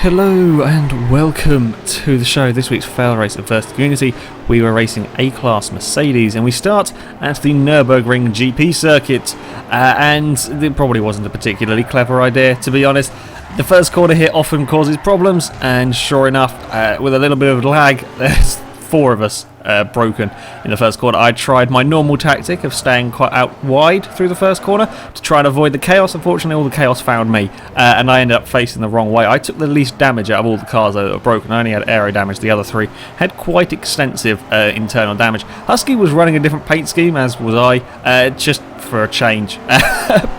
Hello and welcome to the show. This week's FailRace versus Community. We were racing A-Class Mercedes and we start at the Nürburgring GP circuit. And it probably wasn't a particularly clever idea, to be honest. The first corner here often causes problems, and sure enough, with a little bit of lag, there's four of us broken in the first corner. I tried my normal tactic of staying quite out wide through the first corner to try and avoid the chaos. Unfortunately, all the chaos found me, and I ended up facing the wrong way. I took the least damage out of all the cars that were broken. I only had aero damage. The other three had quite extensive internal damage. Husky was running a different paint scheme, as was I, just for a change,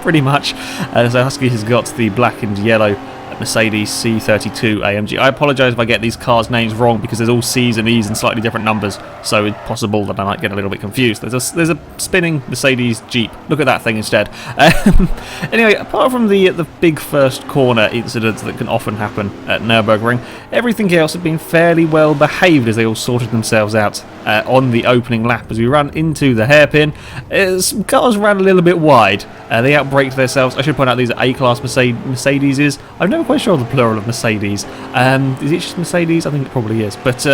pretty much. So Husky has got the black and yellow Mercedes C32 AMG. I apologise if I get these cars' names wrong because there's all C's and E's and slightly different numbers, so it's possible that I might get a little bit confused. There's a spinning Mercedes Jeep. Look at that thing instead. Anyway, apart from the big first corner incidents that can often happen at Nürburgring, everything else had been fairly well behaved as they all sorted themselves out on the opening lap. As we ran into the hairpin, some cars ran a little bit wide. They outbraked themselves. I should point out these are A-Class Mercedeses. I'm never quite sure the plural of Mercedes. Is it just Mercedes? I think it probably is. But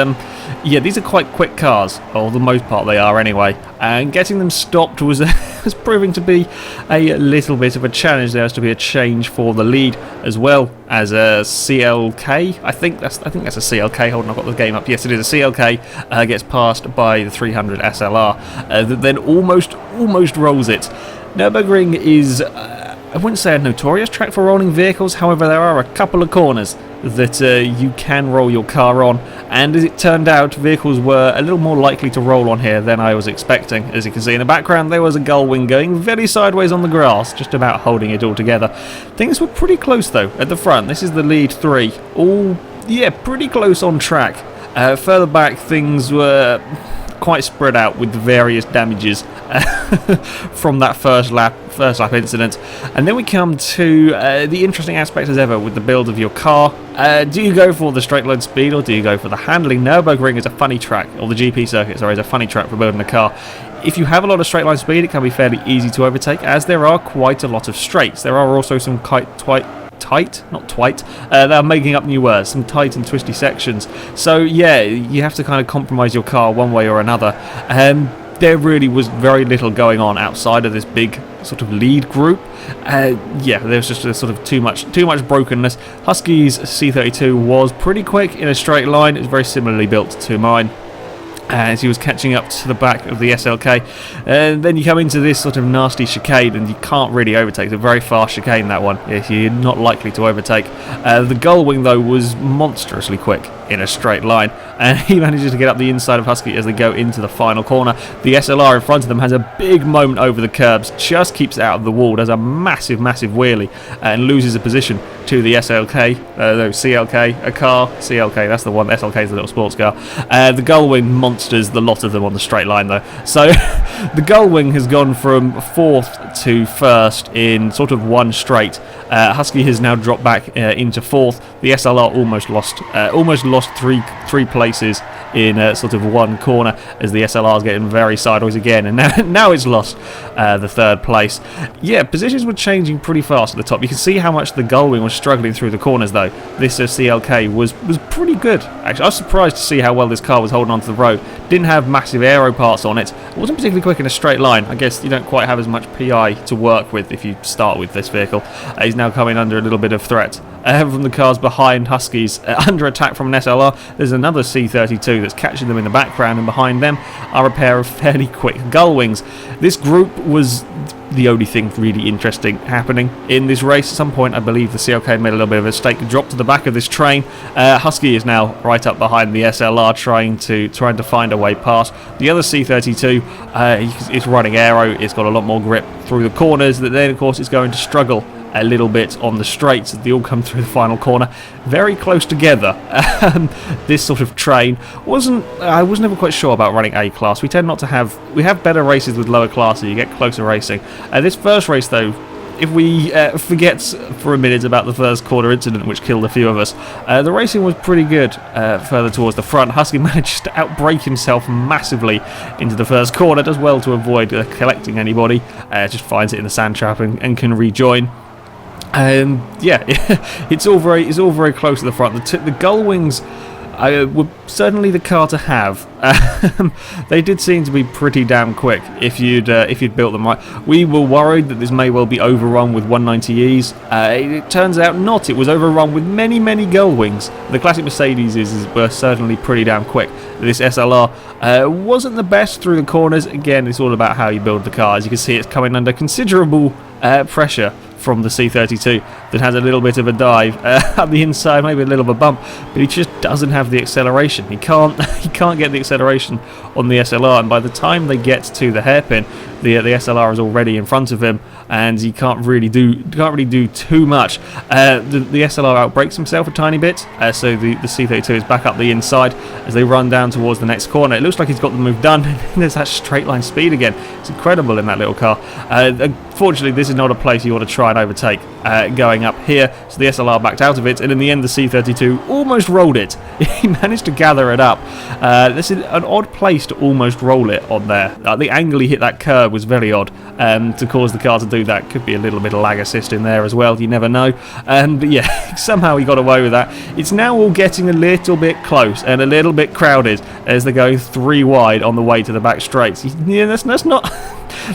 yeah, these are quite quick cars, or the most part they are anyway. And getting them stopped was was proving to be a little bit of a challenge. There has to be a change for the lead as well as a CLK. I think that's a CLK. Hold on, I've got the game up. Yes, it is a CLK. Gets passed by the 300 SLR. That then almost rolls it. Nürburgring is, I wouldn't say a notorious track for rolling vehicles, however there are a couple of corners that you can roll your car on, and as it turned out, vehicles were a little more likely to roll on here than I was expecting. As you can see in the background, there was a gull wing going very sideways on the grass, just about holding it all together. Things were pretty close though at the front. This is the lead three, all, yeah, pretty close on track. Further back, things were quite spread out with the various damages from that first lap incident. And then we come to the interesting aspect as ever with the build of your car. Do you go for the straight line speed or do you go for the handling? Nürburgring is a funny track, or the GP circuit, sorry, is a funny track for building a car. If you have a lot of straight line speed, it can be fairly easy to overtake, as there are quite a lot of straights. There are also some they're making up new words, some tight and twisty sections. So yeah, you have to kind of compromise your car one way or another. There really was very little going on outside of this big sort of lead group. Yeah, there was just a sort of too much brokenness. Husky's C32 was pretty quick in a straight line. It was very similarly built to mine, as he was catching up to the back of the SLK. And then you come into this sort of nasty chicane and you can't really overtake. It's a very fast chicane, that one. You're not likely to overtake. The gull wing though was monstrously quick in a straight line, and he manages to get up the inside of Husky as they go into the final corner. The SLR in front of them has a big moment over the curbs, just keeps it out of the wall, does a massive wheelie, and loses a position to the CLK, a car, CLK, that's the one, SLK is the little sports car. The Gullwing monsters the lot of them on the straight line though. So the Gullwing has gone from 4th to 1st in sort of one straight. Husky has now dropped back into 4th. The SLR almost lost three places in sort of one corner, as the SLR is getting very sideways again, and now it's lost the 3rd place. Yeah, positions were changing pretty fast at the top. You can see how much the Gullwing was struggling through the corners though. This CLK was pretty good actually. I was surprised to see how well this car was holding onto the road. Didn't have massive aero parts on it. It wasn't particularly quick in a straight line. I guess you don't quite have as much PI to work with if you start with this vehicle. He's now coming under a little bit of threat from the cars behind Huskies, under attack from an SLR. There's another C32 that's catching them in the background, and behind them are a pair of fairly quick Gullwings. This group was the only thing really interesting happening in this race. At some point, I believe the CLK made a little bit of a mistake and dropped to the back of this train. Husky is now right up behind the SLR, trying to find a way past. The other C32 is running aero. It's got a lot more grip through the corners. That then, of course, is going to struggle a little bit on the straights as they all come through the final corner, very close together. This sort of train I was never quite sure about running A class. We have better races with lower classes. You get closer racing. This first race though, if we forget for a minute about the first corner incident which killed a few of us, the racing was pretty good further towards the front. Husky managed to outbrake himself massively into the first corner, does well to avoid collecting anybody, just finds it in the sand trap and can rejoin. Yeah, it's all very close to the front. The gull wings were certainly the car to have. They did seem to be pretty damn quick if you'd built them right. We were worried that this may well be overrun with 190Es. It turns out not. It was overrun with many gull wings. The classic Mercedes were certainly pretty damn quick. This SLR wasn't the best through the corners. Again, it's all about how you build the car. As you can see, it's coming under considerable pressure from the C32 that has a little bit of a dive up the inside, maybe a little of a bump, but he just doesn't have the acceleration. He can't get the acceleration on the SLR, and by the time they get to the hairpin, the SLR is already in front of him, and he can't really do too much. The SLR outbrakes himself a tiny bit, so the C32 is back up the inside as they run down towards the next corner. It looks like he's got the move done, and there's that straight line speed again. It's incredible in that little car. Unfortunately, this is not a place you want to try and overtake going up here, so the SLR backed out of it, and in the end the C32 almost rolled it. He managed to gather it up. This is an odd place to almost roll it on there. The angle he hit that curve was very odd to cause the car to do that. Could be a little bit of lag assist in there as well, you never know. But yeah, somehow he got away with that. It's now all getting a little bit close and a little bit crowded as they go 3 wide on the way to the back straights. Yeah, that's not...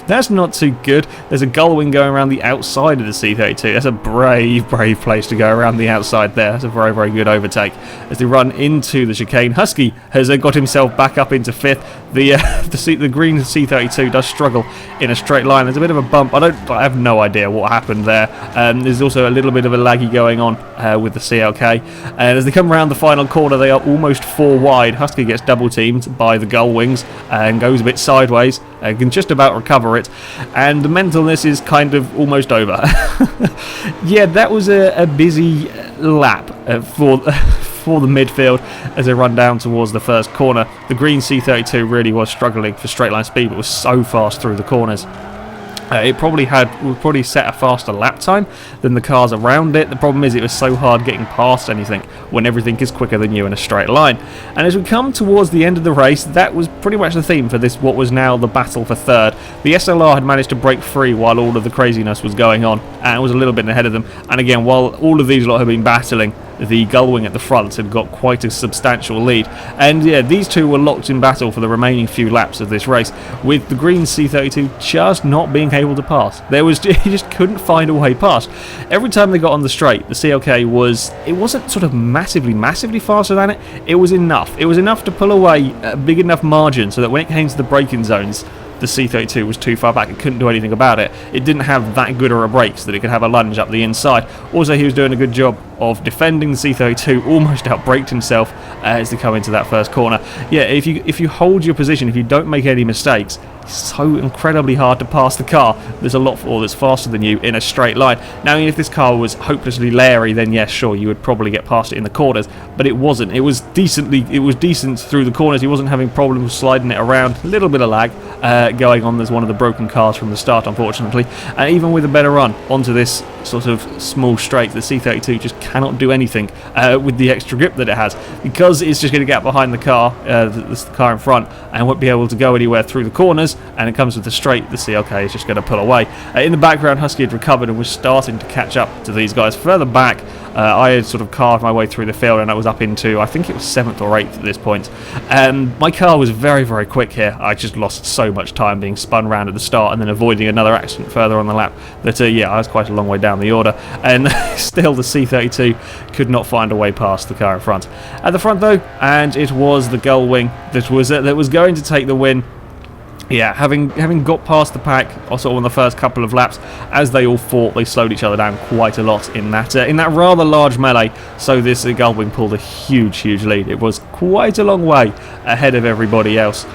That's not too good. There's a gull wing going around the outside of the C32. That's a brave place to go around the outside there. That's a very good overtake. As they run into the chicane, Husky has got himself back up into 5th. The green C32 does struggle in a straight line. There's a bit of a bump. I have no idea what happened there. There's also a little bit of a laggy going on with the CLK. And as they come around the final corner, they are almost 4 wide. Husky gets double teamed by the gull wings and goes a bit sideways. Can just about recover it, and the mentalness is kind of almost over. Yeah, that was a busy lap for the midfield as they run down towards the first corner. The green C32 really was struggling for straight line speed, but was so fast through the corners. It would probably set a faster lap time than the cars around it. The problem is it was so hard getting past anything when everything is quicker than you in a straight line. And as we come towards the end of the race, that was pretty much the theme for this, what was now the battle for third. The SLR had managed to break free while all of the craziness was going on, and was a little bit ahead of them. And again, while all of these lot have been battling, the gull wing at the front had got quite a substantial lead. And yeah, these two were locked in battle for the remaining few laps of this race, with the green C32 just not being able to pass. He just couldn't find a way past. Every time they got on the straight, the CLK wasn't sort of massively faster than it. It was enough. It was enough to pull away a big enough margin so that when it came to the braking zones, the C32 was too far back. It couldn't do anything about it. It didn't have that good of a brakes that it could have a lunge up the inside. Also, he was doing a good job of defending the C32, almost outbraked himself as they come into that first corner. Yeah, if you hold your position, if you don't make any mistakes, it's so incredibly hard to pass the car. There's a lot more that's faster than you in a straight line. Now, if this car was hopelessly leery, then yes, sure, you would probably get past it in the corners, but it wasn't. It was decent through the corners. He wasn't having problems sliding it around. A little bit of lag going on. There's one of the broken cars from the start, unfortunately. And even with a better run onto this sort of small straight, the C32 just cannot do anything with the extra grip that it has, because it's just going to get behind the car, the car in front, and won't be able to go anywhere through the corners. And it comes with the straight, the CLK is just going to pull away. In the background, Husky had recovered and was starting to catch up to these guys. Further back, I had sort of carved my way through the field, and I was up into, I think it was 7th or 8th at this point. My car was very quick here. I just lost so much time being spun round at the start and then avoiding another accident further on the lap that, yeah, I was quite a long way down the order. And still the C32 could not find a way past the car in front. At the front, though, and it was the gull wing that was going to take the win. Yeah, having got past the pack, also on the first couple of laps, as they all fought, they slowed each other down quite a lot in that rather large melee. So this gull wing pulled a huge lead. It was quite a long way ahead of everybody else.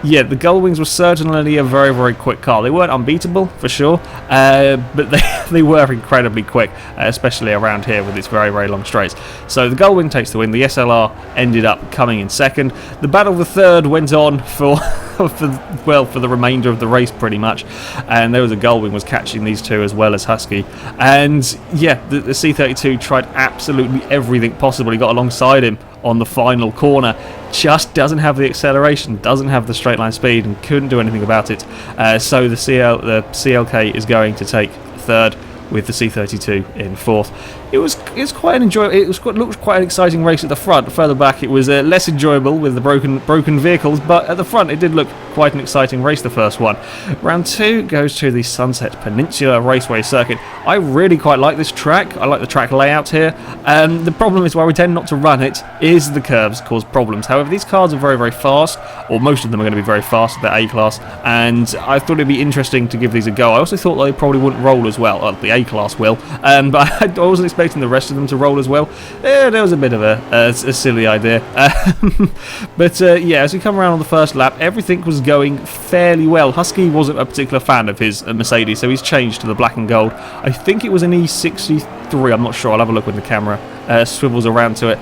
Yeah, the gull wings were certainly a very quick car. They weren't unbeatable for sure, but they were incredibly quick, especially around here with its very long straights. So the gull wing takes the win. The SLR ended up coming in second. The battle for third went on for the remainder of the race pretty much, and there was a gull wing was catching these two as well as Husky. And yeah, the C32 tried absolutely everything possible. He got alongside him on the final corner, just doesn't have the acceleration, doesn't have the straight line speed, and couldn't do anything about it. So the CLK is going to take third with the C32 in 4th. It was quite an enjoyable. Looked quite an exciting race at the front. Further back, it was less enjoyable with the broken vehicles, but at the front, it did look quite an exciting race. The first one. Round 2 goes to the Sunset Peninsula Raceway circuit. I really quite like this track. I like the track layout here. The problem is why we tend not to run it is the curves cause problems. However, these cars are very, very fast, or most of them are going to be very fast at the A-Class, and I thought it'd be interesting to give these a go. I also thought they probably wouldn't roll as well. The A-Class will, but I wasn't expecting the rest of them to roll as well. There was a bit of a silly idea. But yeah, as we come around on the first lap, everything was going fairly well. Husky wasn't a particular fan of his Mercedes, so he's changed to the black and gold. I think it was an E63, I'm not sure, I'll have a look when the camera swivels around to it.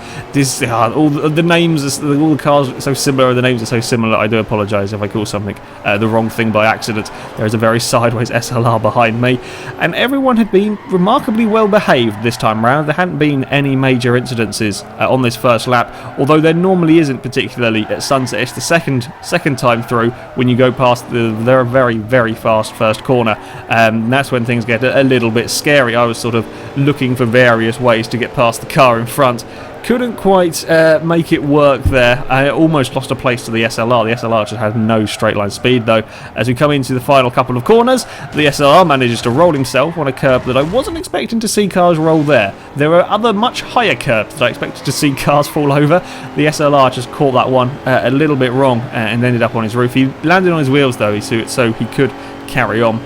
All the names, all the cars are so similar, the names are so similar. I do apologise if I call something the wrong thing by accident. There is a very sideways SLR behind me, and everyone had been remarkably well behaved this time round. There hadn't been any major incidences on this first lap, although there normally isn't, particularly at Sunset. It's the second time through when you go past their very, very fast first corner. That's when things get a little bit scary. I was sort of looking for various ways to get past the car in front. Couldn't quite make it work there. I almost lost a place to the SLR. The SLR just has no straight line speed though. As we come into the final couple of corners, the SLR manages to roll himself on a curb that I wasn't expecting to see cars roll there. There were other much higher curbs that I expected to see cars fall over. The SLR just caught that one a little bit wrong and ended up on his roof. He landed on his wheels though, so he could carry on.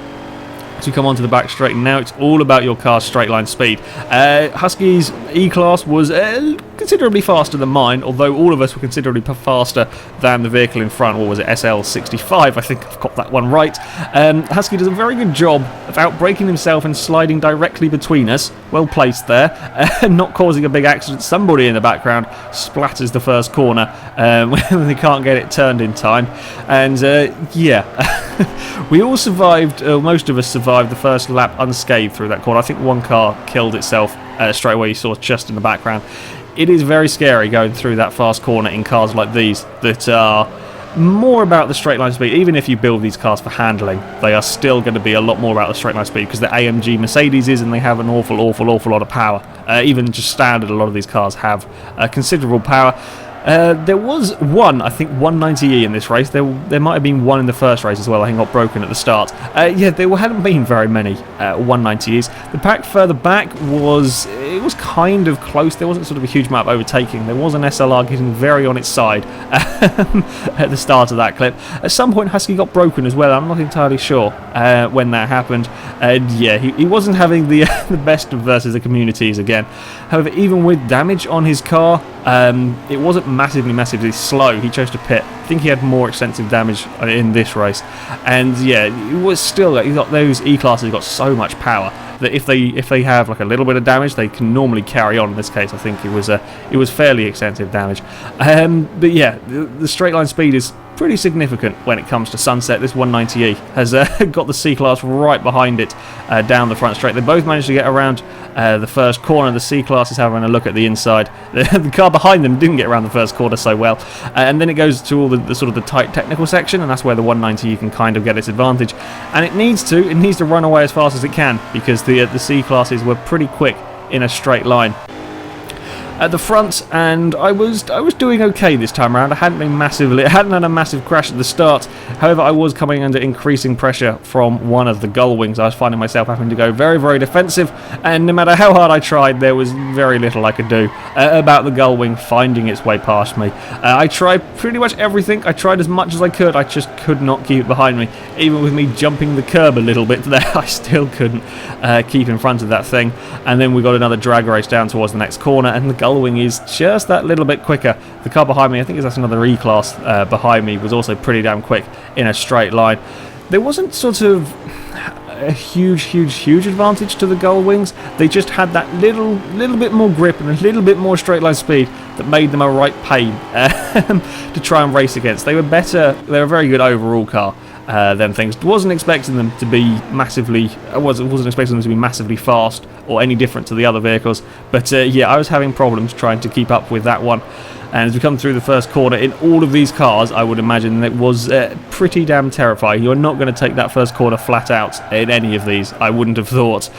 As we come onto the back straight, now it's all about your car's straight line speed. Husky's E-Class was considerably faster than mine, although all of us were considerably faster than the vehicle in front. What was it, SL65? I think I've got that one right. Husky does a very good job of outbraking himself and sliding directly between us. Well placed there, not causing a big accident. Somebody in the background splatters the first corner when they can't get it turned in time. And yeah, we all survived, most of us survived the first lap unscathed through that corner. I think one car killed itself straight away, you saw just in the background. It is very scary going through that fast corner in cars like these that are more about the straight line speed. Even if you build these cars for handling, they are still going to be a lot more about the straight line speed because they're AMG Mercedes and they have an awful lot of power. Even just standard, a lot of these cars have considerable power. There was one, I think 190E in this race. There might have been one in the first race as well. I think got broken at the start. Yeah, there hadn't been very many 190Es. The pack further back was kind of close. There wasn't sort of a huge amount of overtaking. There was an SLR getting very on its side at the start of that clip. At some point, Husky got broken as well. I'm not entirely sure when that happened. And yeah, he wasn't having the best of versus the communities again. However, even with damage on his car, it wasn't massively slow. He chose to pit. I think he had more extensive damage in this race, and yeah, it was still, those E-classes got so much power that if they have like a little bit of damage, they can normally carry on. In this case, I think it was fairly extensive damage. But yeah, the straight line speed is pretty significant when it comes to Sunset. This 190E has got the C-Class right behind it down the front straight. They both managed to get around the first corner. The C-Class is having a look at the inside. The car behind them didn't get around the first corner so well. And then it goes to all the sort of the tight technical section, and that's where the 190E can kind of get its advantage. And it needs to run away as fast as it can because the C-Classes were pretty quick in a straight line at the front, and I was doing okay this time around. I hadn't had a massive crash at the start. However, I was coming under increasing pressure from one of the gull wings. I was finding myself having to go very, very defensive, and no matter how hard I tried, there was very little I could do about the gull wing finding its way past me. I tried pretty much everything. I tried as much as I could. I just could not keep it behind me. Even with me jumping the curb a little bit there, I still couldn't keep in front of that thing. And then we got another drag race down towards the next corner, and the gull-wing is just that little bit quicker. The car behind me, I think that's another E-Class behind me, was also pretty damn quick in a straight line. There wasn't sort of a huge advantage to the gull-wings. They just had that little bit more grip and a little bit more straight line speed that made them a right pain to try and race against. They were better. They were a very good overall car than things. Wasn't expecting them to be massively. I wasn't expecting them to be massively fast or any different to the other vehicles. But yeah, I was having problems trying to keep up with that one. And as we come through the first corner, in all of these cars, I would imagine it was pretty damn terrifying. You're not going to take that first corner flat out in any of these, I wouldn't have thought.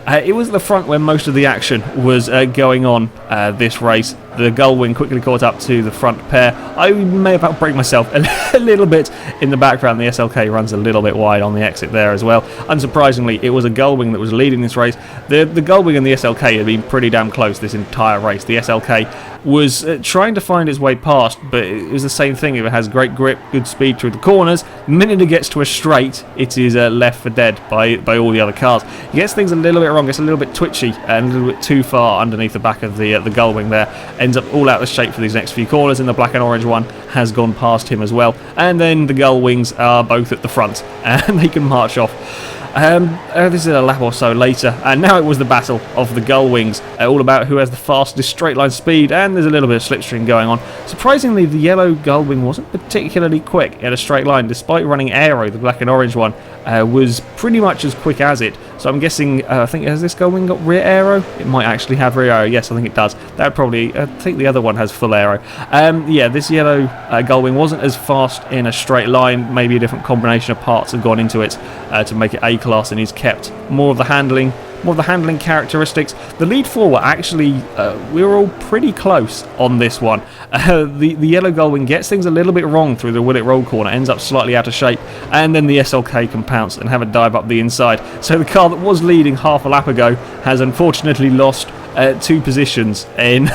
It was the front where most of the action was going on this race. The Gullwing quickly caught up to the front pair. I may have outbraked myself a little bit in the background. The SLK runs a little bit wide on the exit there as well. Unsurprisingly, it was a Gullwing that was leading this race. The Gullwing and the SLK had been pretty damn close this entire race. The SLK was trying to find its way past, but it was the same thing. It has great grip, good speed through the corners. The minute it gets to a straight, it is left for dead by all the other cars. It gets things a little bit wrong. It's a little bit twitchy and a little bit too far underneath the back of the Gullwing there. Ends up all out of shape for these next few corners, and the black and orange one has gone past him as well. And then the Gullwings are both at the front, and they can march off. This is a lap or so later, and now it was the battle of the Gullwings, all about who has the fastest straight line speed, and there's a little bit of slipstream going on. Surprisingly, the yellow Gullwing wasn't particularly quick in a straight line, despite running aero. The black and orange one was pretty much as quick as it. So I'm guessing, I think, has this Gullwing got rear aero? It might actually have rear aero. Yes, I think it does. That probably, I think the other one has full aero. Yeah, this yellow Gullwing wasn't as fast in a straight line. Maybe a different combination of parts have gone into it to make it A-class, and he's kept more of the handling characteristics. The lead four were actually, we were all pretty close on this one. The yellow Gullwing gets things a little bit wrong through the Willett Roll corner, ends up slightly out of shape, and then the SLK can pounce and have a dive up the inside. So the car that was leading half a lap ago has unfortunately lost 2 positions in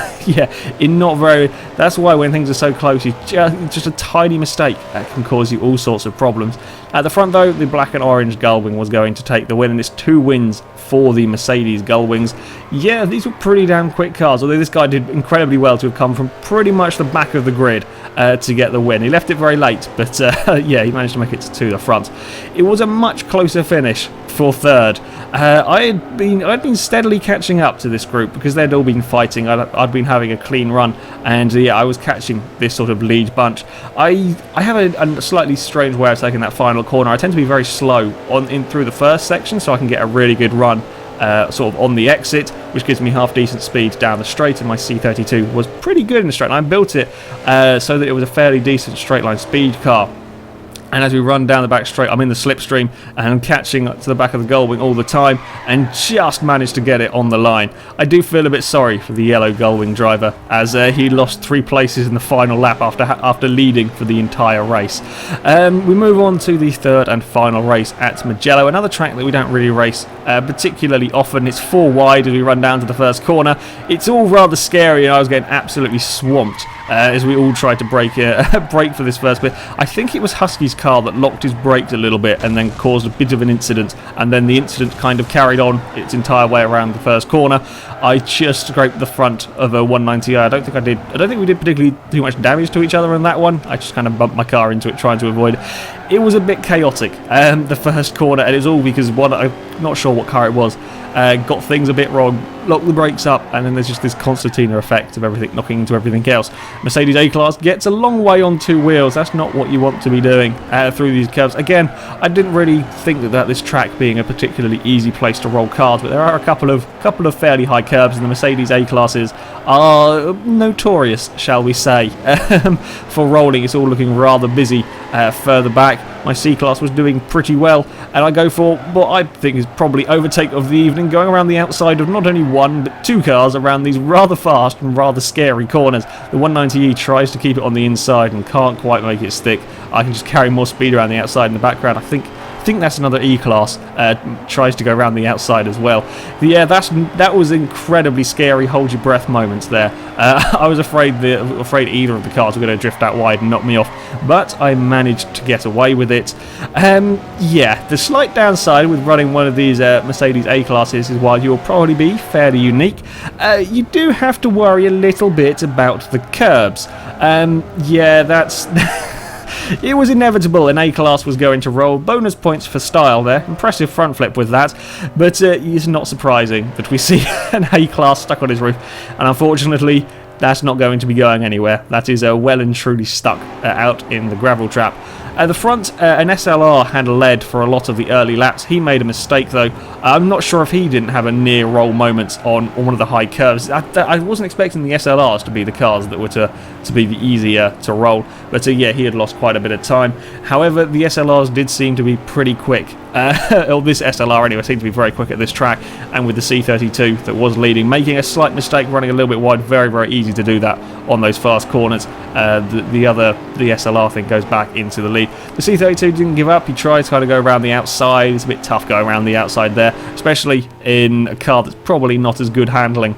in not very. That's why when things are so close, just a tiny mistake can cause you all sorts of problems. At the front though, the black and orange Gullwing was going to take the win, and it's 2 wins for the Mercedes Gullwings. Yeah, these were pretty damn quick cars, although this guy did incredibly well to have come from pretty much the back of the grid to get the win. He left it very late, but yeah, he managed to make it to the front. It was a much closer finish for third. I'd been steadily catching up to this group because they'd all been fighting. I'd been having a clean run, and yeah, I was catching this sort of lead bunch. I have a slightly strange way of taking that final corner. I tend to be very slow through the first section, so I can get a really good run sort of on the exit, which gives me half decent speed down the straight, and my C32 was pretty good in the straight line. I built it so that it was a fairly decent straight line speed car. And as we run down the back straight, I'm in the slipstream and I'm catching up to the back of the Gullwing all the time, and just managed to get it on the line. I do feel a bit sorry for the yellow Gullwing driver, as he lost 3 places in the final lap after leading for the entire race. We move on to the third and final race at Mugello, another track that we don't really race particularly often. It's 4 wide as we run down to the first corner. It's all rather scary, and I was getting absolutely swamped as we all tried to brake for this first bit. I think it was Husky's car that locked his brakes a little bit and then caused a bit of an incident, and then the incident kind of carried on its entire way around the first corner. I just scraped the front of a 190i. I don't think we did particularly too much damage to each other in that one. I just kind of bumped my car into it trying to avoid it. It was a bit chaotic, the first corner, and it was all because I'm not sure what car it was, got things a bit wrong, locked the brakes up, and then there's just this concertina effect of everything knocking into everything else. Mercedes A-Class gets a long way on 2 wheels. That's not what you want to be doing through these curves. Again, I didn't really think that this track being a particularly easy place to roll cars, but there are a couple of fairly high curves, and the Mercedes A-Classes are notorious, shall we say, for rolling. It's all looking rather busy further back. My C-Class was doing pretty well, and I go for what I think is probably overtake of the evening, going around the outside of not only 1 but 2 cars around these rather fast and rather scary corners. The 190e tries to keep it on the inside and can't quite make it stick. I can just carry more speed around the outside in the background. I think that's another E-Class, tries to go around the outside as well. Yeah, that was incredibly scary, hold your breath moments there. I was afraid either of the cars were going to drift out wide and knock me off, but I managed to get away with it. Yeah, the slight downside with running one of these Mercedes A-Classes is, while you'll probably be fairly unique, you do have to worry a little bit about the curbs. Yeah, that's... It was inevitable an A-Class was going to roll. Bonus points for style there. Impressive front flip with that. But it's not surprising that we see an A-Class stuck on his roof. And unfortunately, that's not going to be going anywhere. That is well and truly stuck out in the gravel trap. At the front, an SLR had led for a lot of the early laps. He made a mistake though. I'm not sure if he didn't have a near roll moment on one of the high curves. I wasn't expecting the SLRs to be the cars that were to be the easier to roll, but yeah, he had lost quite a bit of time. However, the SLRs did seem to be pretty quick. Or this SLR anyway seemed to be very quick at this track, and with the C32 that was leading, making a slight mistake running a little bit wide, very easy to do that on those fast corners. The SLR thing goes back into the lead. The C32 didn't give up. He tried to kind of go around the outside. It's a bit tough going around the outside there, especially in a car that's probably not as good handling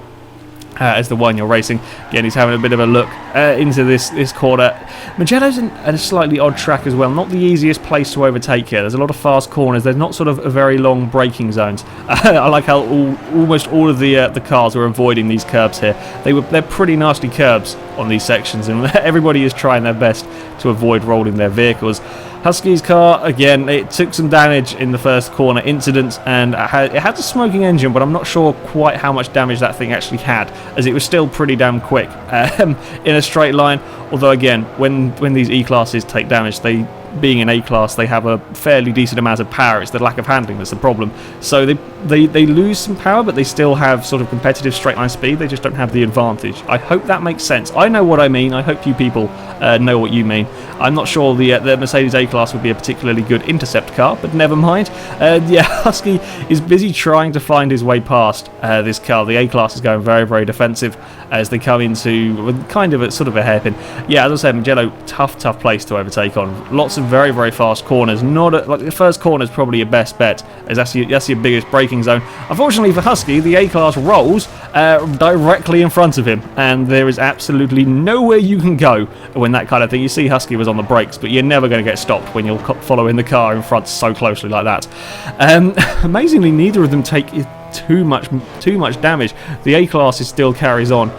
as the one you're racing. Again, he's having a bit of a look into this corner. Mugello's in a slightly odd track as well, not the easiest place to overtake here. There's a lot of fast corners. There's not sort of a very long braking zones. I like how almost all of the cars are avoiding these curbs here. They're pretty nasty curbs on these sections, and everybody is trying their best to avoid rolling their vehicles. Husky's car, again, it took some damage in the first corner incident, and it had a smoking engine, but I'm not sure quite how much damage that thing actually had, as it was still pretty damn quick in a straight line. Although again, when these E-classes take damage, being an A-class, they have a fairly decent amount of power. It's the lack of handling that's the problem. So they lose some power, but they still have sort of competitive straight line speed. They just don't have the advantage. I hope that makes sense. I know what I mean. I hope you people know what you mean. I'm not sure the Mercedes A-Class would be a particularly good intercept car, but never mind. Yeah, Husky is busy trying to find his way past this car. The A-Class is going very defensive as they come into kind of sort of a hairpin. Yeah, as I said, Mugello, tough place to overtake on. Lots of very fast corners. Like the first corner is probably your best bet, as that's your biggest braking zone. Unfortunately for Husky, the A-Class rolls directly in front of him, and there is absolutely nowhere you can go when that kind of thing. You see Husky was on the brakes, but you're never going to get stopped when you're following the car in front so closely like that. Amazingly, neither of them take too much damage. The A-Class still carries on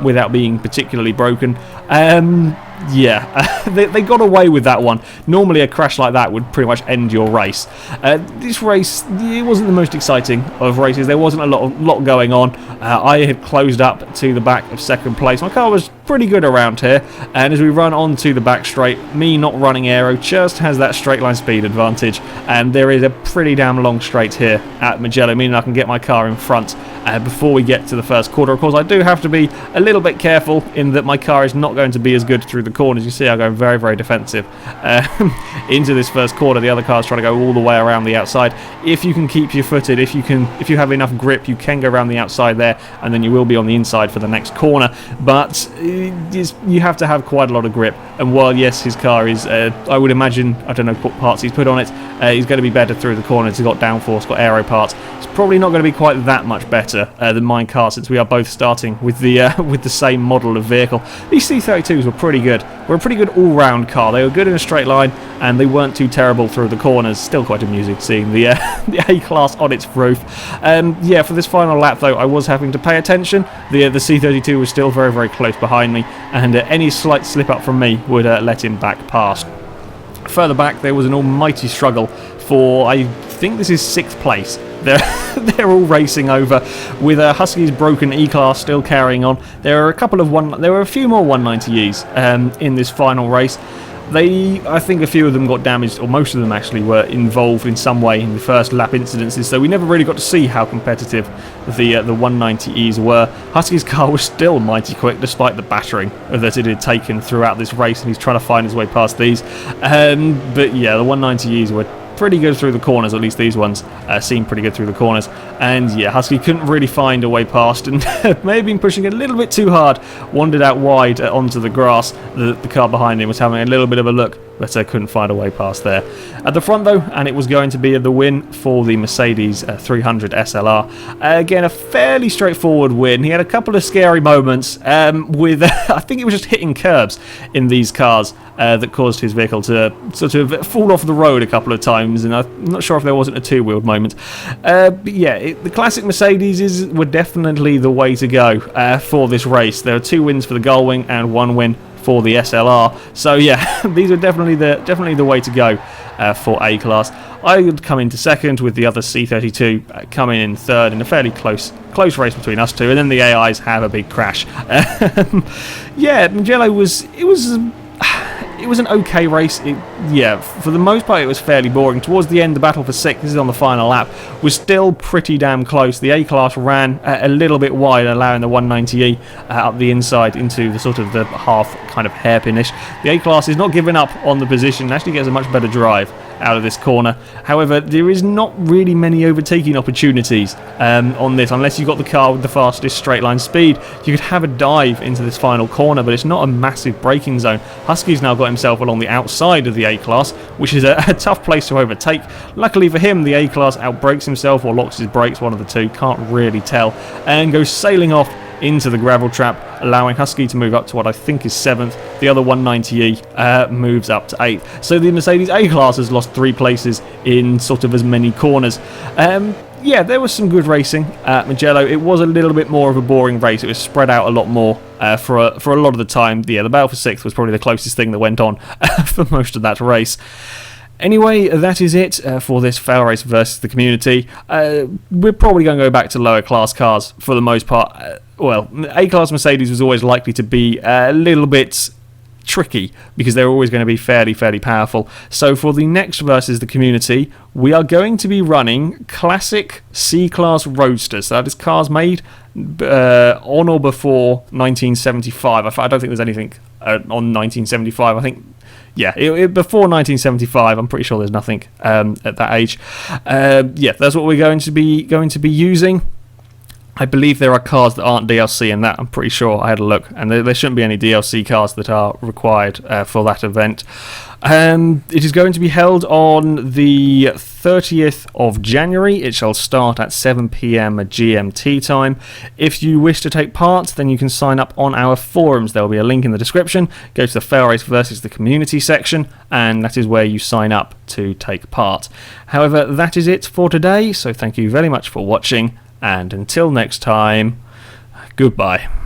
without being particularly broken. Yeah, they got away with that one. Normally a crash like that would pretty much end your race. This race, it wasn't the most exciting of races. There wasn't a lot going on. I had closed up to the back of second place. My car was pretty good around here, and as we run onto the back straight, me not running aero just has that straight line speed advantage, and there is a pretty damn long straight here at Mugello, meaning I can get my car in front before we get to the first quarter. Of course, I do have to be a little bit careful in that my car is not going to be as good through the corners. You see I'm going very defensive into this first quarter. The other car's trying to go all the way around the outside. If you can keep your footed, if you have enough grip, you can go around the outside there, and then you will be on the inside for the next corner. But you have to have quite a lot of grip, and while yes, his car is I would imagine, I don't know what parts he's put on it, he's going to be better through the corners. He's got downforce, got aero parts. It's probably not going to be quite that much better than my car, since we are both starting with the same model of vehicle. These C32s were pretty good. Were a pretty good all-round car. They were good in a straight line, and they weren't too terrible through the corners. Still quite amusing seeing the A-Class on its roof. Yeah, for this final lap though, I was having to pay attention. The C32 was still very close behind me, and any slight slip up from me would let him back past. Further back, there was an almighty struggle for, I think this is 6th place. They're all racing over, with Husky's broken E-Class still carrying on. There were a few more 190Es in this final race. I think a few of them got damaged, or most of them actually were involved in some way in the first lap incidences, so we never really got to see how competitive the 190Es were. Husky's car was still mighty quick despite the battering that it had taken throughout this race, and he's trying to find his way past these. But yeah, the 190Es were pretty good through the corners, at least these ones seem pretty good through the corners. And yeah, Husky couldn't really find a way past, and may have been pushing it a little bit too hard, wandered out wide onto the grass. The car behind him was having a little bit of a look, but couldn't find a way past there. At the front though, and it was going to be the win for the Mercedes 300 SLR. Again, a fairly straightforward win. He had a couple of scary moments with, I think it was just hitting curbs in these cars that caused his vehicle to sort of fall off the road a couple of times, and I'm not sure if there wasn't a two-wheeled moment. But yeah, the classic Mercedes were definitely the way to go for this race. There are 2 wins for the Gullwing and 1 win for the SLR. So yeah, these are definitely the way to go for A-Class. I would come into second, with the other C32 coming in third, in a fairly close race between us two, and then the AIs have a big crash. Yeah, Mugello it was an okay race. For the most part, it was fairly boring. Towards the end, the battle for 6th, this is on the final lap, was still pretty damn close. The A-Class ran a little bit wide, allowing the 190E up the inside into the sort of the half kind of hairpinish. The A-Class is not giving up on the position and actually gets a much better drive out of this corner. However, there is not really many overtaking opportunities on this, unless you've got the car with the fastest straight line speed. You could have a dive into this final corner, but it's not a massive braking zone. Husky's now got himself along the outside of the A-Class, which is a tough place to overtake. Luckily for him, the A-Class outbrakes himself or locks his brakes, one of the two, can't really tell, and goes sailing off into the gravel trap, allowing Husky to move up to what I think is 7th. The other 190E moves up to 8th. So the Mercedes A-Class has lost 3 places in sort of as many corners. There was some good racing at Mugello. It was a little bit more of a boring race. It was spread out a lot more for a lot of the time. The battle for 6th was probably the closest thing that went on for most of that race. Anyway, that is it for this FailRace versus the community. We're probably going to go back to lower class cars for the most part. A-Class Mercedes was always likely to be a little bit tricky because they're always going to be fairly powerful. So for the next versus the community, we are going to be running classic C-Class Roadsters. So that is cars made on or before 1975. I don't think there's anything on 1975. I think... before 1975, I'm pretty sure there's nothing at that age. That's what we're going to be using. I believe there are cars that aren't DLC in that. I'm pretty sure I had a look, and there shouldn't be any DLC cars that are required for that event. It is going to be held on the 30th of January. It shall start at 7 PM GMT time. If you wish to take part, then you can sign up on our forums. There will be a link in the description. Go to the FailRace versus the community section, and that is where you sign up to take part. However, that is it for today, so thank you very much for watching, and until next time, goodbye.